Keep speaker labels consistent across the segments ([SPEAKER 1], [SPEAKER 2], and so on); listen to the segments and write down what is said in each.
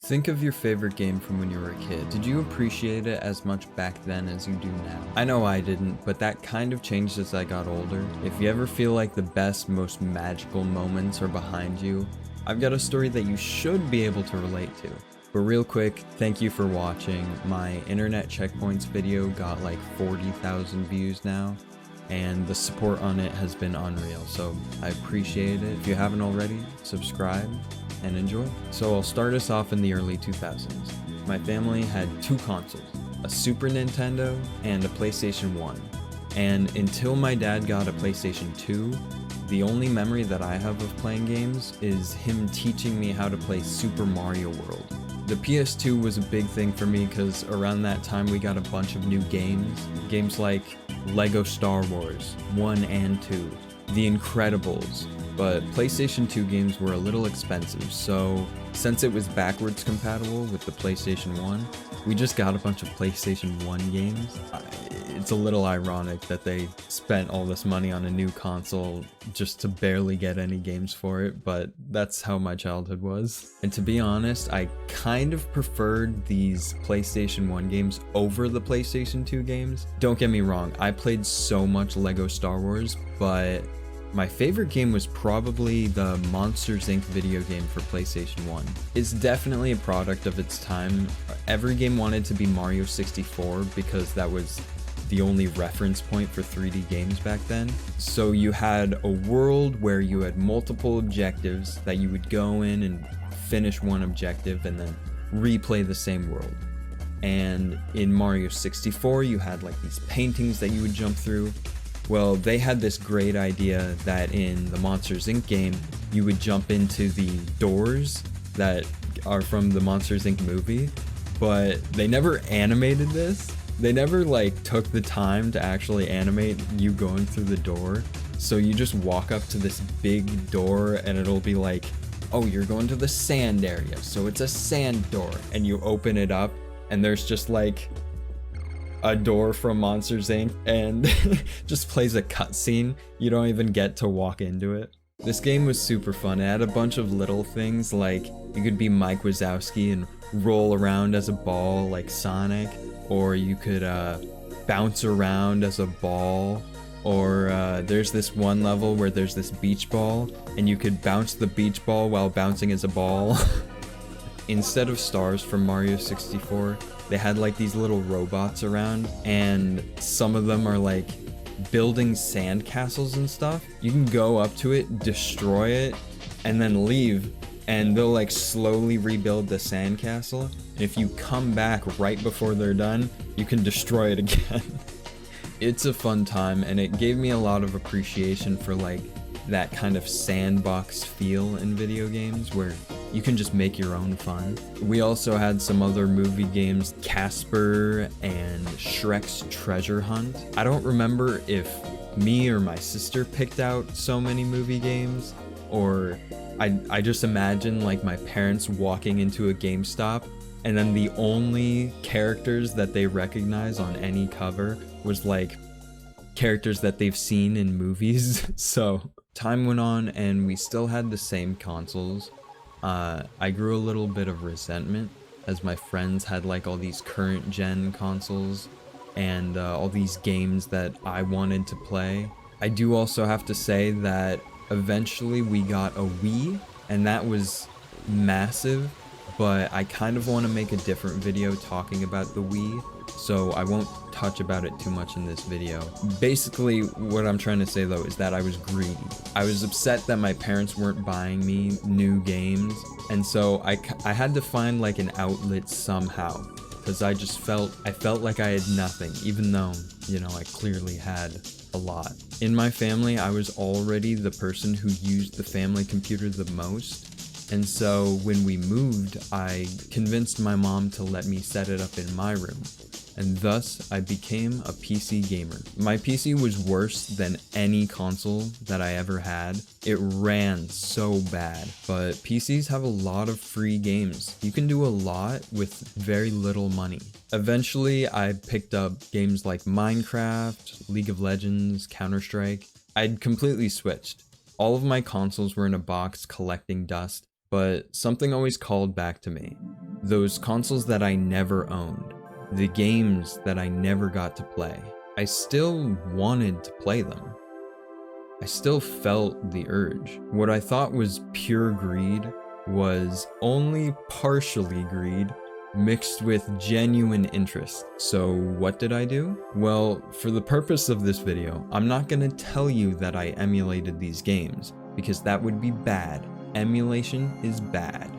[SPEAKER 1] Think of your favorite game from when you were a kid. Did you appreciate it as much back then as you do now? I know I didn't, but that kind of changed as I got older. If you ever feel like the best, most magical moments are behind you, I've got a story that you should be able to relate to. But real quick, thank you for watching. My internet checkpoints video got like 40,000 views now, and the support on it has been unreal, so I appreciate it. If you haven't already, subscribe and enjoy. So I'll start us off in the early 2000s. My family had two consoles, a Super Nintendo and a PlayStation 1. And until my dad got a PlayStation 2, the only memory that I have of playing games is him teaching me how to play Super Mario World. The PS2 was a big thing for me because around that time we got a bunch of new games like Lego Star Wars 1 and 2, The Incredibles, but PlayStation 2 games were a little expensive, so since it was backwards compatible with the PlayStation 1, we just got a bunch of PlayStation 1 games. It's a little ironic that they spent all this money on a new console just to barely get any games for it, but that's how my childhood was. And to be honest, I kind of preferred these PlayStation 1 games over the PlayStation 2 games. Don't get me wrong, I played so much Lego Star Wars, but my favorite game was probably the Monsters Inc. video game for PlayStation 1. It's definitely a product of its time. Every game wanted to be Mario 64 because that was the only reference point for 3D games back then. So you had a world where you had multiple objectives that you would go in and finish one objective and then replay the same world. And in Mario 64, you had like these paintings that you would jump through. Well, they had this great idea that in the Monsters Inc. game, you would jump into the doors that are from the Monsters Inc. movie, but they never animated this. They never like took the time to actually animate you going through the door. So you just walk up to this big door and it'll be like, oh, you're going to the sand area, so it's a sand door. And you open it up and there's just like a door from Monsters Inc. and just plays a cutscene. You don't even get to walk into it. This game was super fun. It had a bunch of little things like you could be Mike Wazowski and roll around as a ball like Sonic, or you could bounce around as a ball, or there's this one level where there's this beach ball and you could bounce the beach ball while bouncing as a ball. Instead of stars from Mario 64, they had like these little robots around, and some of them are like building sand castles and stuff. You can go up to it, destroy it, and then leave, and they'll like slowly rebuild the sand castle. And if you come back right before they're done, you can destroy it again. It's a fun time, and it gave me a lot of appreciation for like that kind of sandbox feel in video games where you can just make your own fun. We also had some other movie games, Casper and Shrek's Treasure Hunt. I don't remember if me or my sister picked out so many movie games, or I just imagine like my parents walking into a GameStop and then the only characters that they recognize on any cover was like characters that they've seen in movies. So time went on and we still had the same consoles. I grew a little bit of resentment as my friends had like all these current gen consoles and all these games that I wanted to play. I do also have to say that eventually we got a Wii, and that was massive, but I kind of want to make a different video talking about the Wii, so I won't touch about it too much in this video. Basically, what I'm trying to say though is that I was greedy. I was upset that my parents weren't buying me new games, and so I had to find like an outlet somehow, because I felt like I had nothing, even though, you know, I clearly had a lot. In my family, I was already the person who used the family computer the most, and so when we moved, I convinced my mom to let me set it up in my room, and thus I became a PC gamer. My PC was worse than any console that I ever had. It ran so bad, but PCs have a lot of free games. You can do a lot with very little money. Eventually, I picked up games like Minecraft, League of Legends, Counter-Strike. I'd completely switched. All of my consoles were in a box collecting dust, but something always called back to me. Those consoles that I never owned, the games that I never got to play, I still wanted to play them. I still felt the urge. What I thought was pure greed was only partially greed mixed with genuine interest. So what did I do? Well, for the purpose of this video, I'm not gonna tell you that I emulated these games, because that would be bad. Emulation is bad.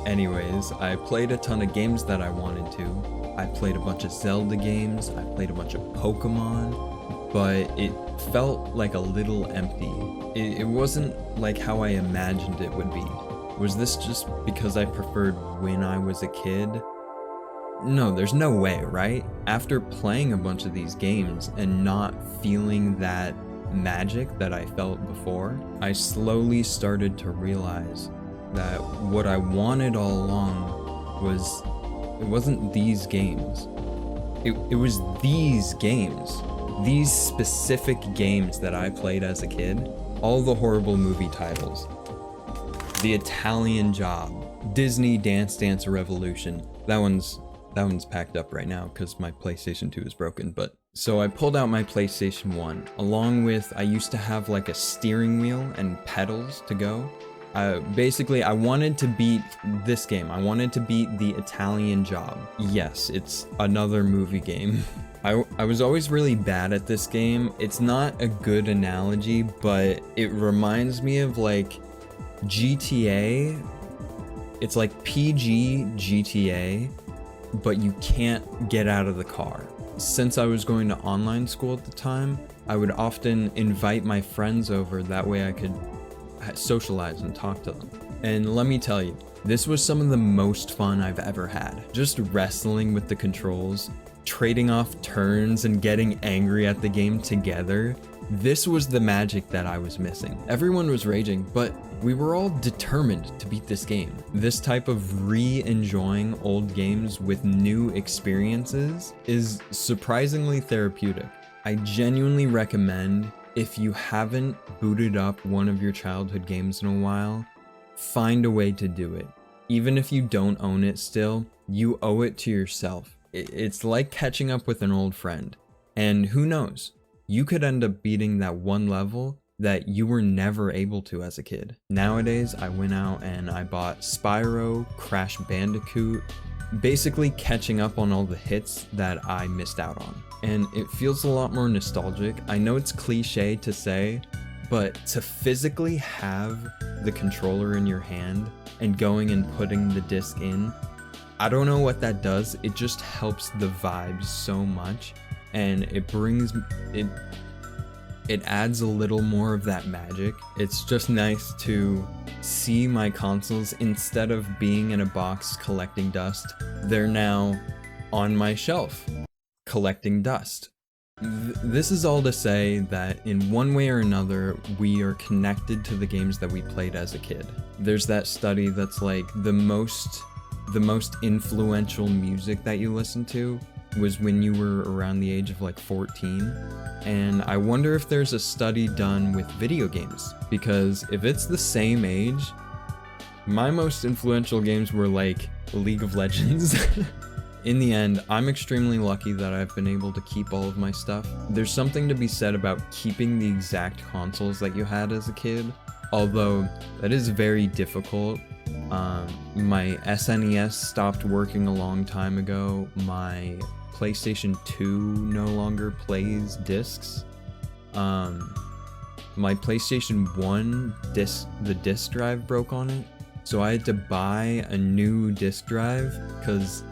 [SPEAKER 1] Anyways, I played a ton of games that I wanted to. I played a bunch of Zelda games, I played a bunch of Pokemon, but it felt like a little empty. It wasn't like how I imagined it would be. Was this just because I preferred when I was a kid? No, there's no way, right? After playing a bunch of these games and not feeling that magic that I felt before, I slowly started to realize that what I wanted all along was, it wasn't these games. It was these games. These specific games that I played as a kid. All the horrible movie titles. The Italian Job. Disney Dance Dance Revolution. That one's packed up right now because my PlayStation 2 is broken, but so I pulled out my PlayStation 1 along with, I used to have like a steering wheel and pedals to go. Basically, I wanted to beat this game. I wanted to beat The Italian Job. Yes, it's another movie game. I was always really bad at this game. It's not a good analogy, but it reminds me of like GTA. It's like PG GTA, but you can't get out of the car. Since I was going to online school at the time, I would often invite my friends over, that way I could socialize and talk to them. And let me tell you, this was some of the most fun I've ever had. Just wrestling with the controls, trading off turns and getting angry at the game together. This was the magic that I was missing. Everyone was raging, but we were all determined to beat this game. This type of re-enjoying old games with new experiences is surprisingly therapeutic. I genuinely recommend, if you haven't booted up one of your childhood games in a while, find a way to do it. Even if you don't own it still, you owe it to yourself. It's like catching up with an old friend. And who knows, you could end up beating that one level that you were never able to as a kid. Nowadays, I went out and I bought Spyro, Crash Bandicoot, basically catching up on all the hits that I missed out on. And it feels a lot more nostalgic. I know it's cliche to say, but to physically have the controller in your hand and going and putting the disc in, I don't know what that does. It just helps the vibes so much, and it adds a little more of that magic. It's just nice to see my consoles, instead of being in a box collecting dust, they're now on my shelf collecting dust. This is all to say that in one way or another, we are connected to the games that we played as a kid. There's that study that's like the most influential music that you listen to was when you were around the age of like 14. And I wonder if there's a study done with video games, because if it's the same age, my most influential games were like League of Legends. In the end, I'm extremely lucky that I've been able to keep all of my stuff. There's something to be said about keeping the exact consoles that you had as a kid, although that is very difficult. My SNES stopped working a long time ago. My PlayStation 2 no longer plays discs. My PlayStation 1 the disc drive broke on it, so I had to buy a new disc drive because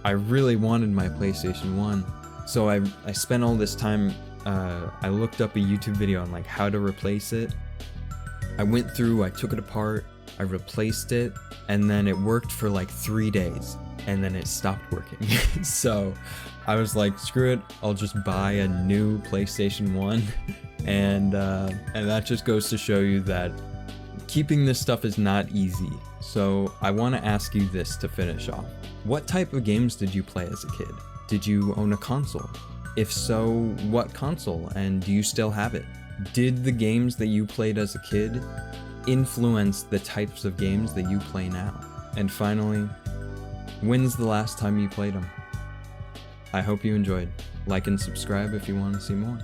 [SPEAKER 1] I really wanted my PlayStation 1. So I spent all this time, I looked up a YouTube video on like how to replace it. I went through, I took it apart, I replaced it, and then it worked for like 3 days, and then it stopped working. So I was like, screw it, I'll just buy a new PlayStation 1. And that just goes to show you that keeping this stuff is not easy. So I want to ask you this to finish off. What type of games did you play as a kid? Did you own a console? If so, what console, and do you still have it? Did the games that you played as a kid influence the types of games that you play now? And finally, when's the last time you played them? I hope you enjoyed. Like and subscribe if you want to see more.